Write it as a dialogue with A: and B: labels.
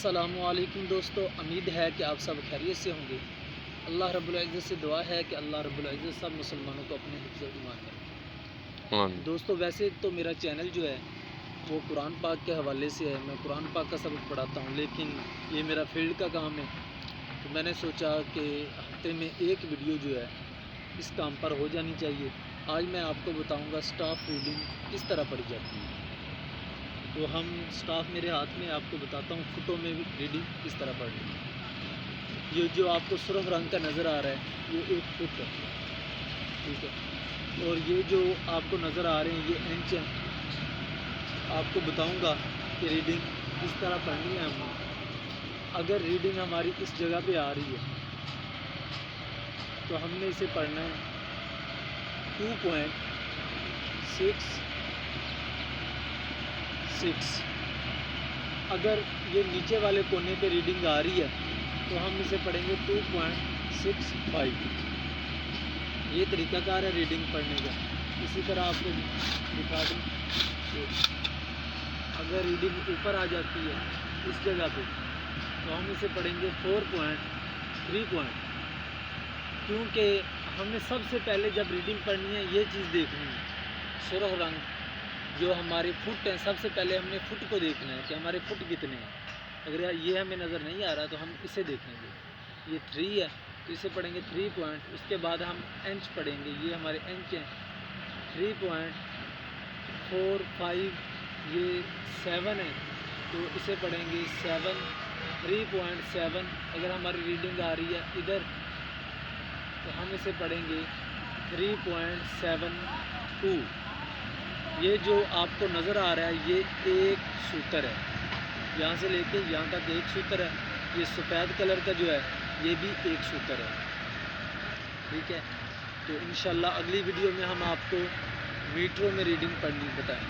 A: السلام علیکم دوستو، امید ہے کہ آپ سب خیریت سے ہوں گے۔ اللہ رب العزت سے دعا ہے کہ اللہ رب العزت سب مسلمانوں کو اپنے حفظ و ایمان کرے۔ دوستو ویسے تو میرا چینل جو ہے وہ قرآن پاک کے حوالے سے ہے، میں قرآن پاک کا سبق پڑھاتا ہوں، لیکن یہ میرا فیلڈ کا کام ہے، تو میں نے سوچا کہ ہفتے میں ایک ویڈیو جو ہے اس کام پر ہو جانی چاہیے۔ آج میں آپ کو بتاؤں گا سٹاف ریڈنگ کس طرح پڑھی جاتی ہے۔ تو ہم سٹاف میرے ہاتھ میں آپ کو بتاتا ہوں، فٹوں میں بھی ریڈنگ کس طرح پڑھنی ہے۔ یہ جو آپ کو سرخ رنگ کا نظر آ رہا ہے یہ 1 فٹ ہے، ٹھیک ہے، اور یہ جو آپ کو نظر آ رہے ہیں یہ انچ ہے۔ آپ کو بتاؤں گا کہ ریڈنگ کس طرح پڑھنی ہے ہمیں۔ اگر ریڈنگ ہماری اس جگہ پہ آ رہی ہے تو ہم نے اسے پڑھنا ہے 2.66۔ اگر یہ نیچے والے کونے پہ ریڈنگ آ رہی ہے تو ہم اسے پڑھیں گے 2.65۔ یہ طریقہ کار ہے ریڈنگ پڑھنے کا۔ اسی طرح آپ کو دکھا دوں کہ اگر ریڈنگ اوپر آ جاتی ہے اس جگہ پہ تو ہم اسے پڑھیں گے 4.3، کیونکہ ہمیں سب سے پہلے جب ریڈنگ پڑھنی ہے یہ چیز دیکھنی ہے، سرخ رنگ جو ہمارے فٹ ہیں، سب سے پہلے ہم نے فٹ کو دیکھنا ہے کہ ہمارے فٹ کتنے ہیں۔ اگر یہ ہمیں نظر نہیں آ رہا تو ہم اسے دیکھیں گے، یہ 3 ہے تو اسے پڑھیں گے 3 پوائنٹ۔ اس کے بعد ہم انچ پڑھیں گے، یہ ہمارے انچ ہیں 3.45۔ یہ 7 ہے تو اسے پڑھیں گے 3.7۔ اگر ہماری ریڈنگ آ رہی ہے ادھر تو ہم اسے پڑھیں گے 3.72۔ یہ جو آپ کو نظر آ رہا ہے یہ 1 سوتر ہے، یہاں سے لے کے یہاں تک 1 سوتر ہے۔ یہ سفید کلر کا جو ہے یہ بھی 1 سوتر ہے، ٹھیک ہے۔ تو انشاءاللہ اگلی ویڈیو میں ہم آپ کو میٹروں میں ریڈنگ پڑھنی بتائیں گے۔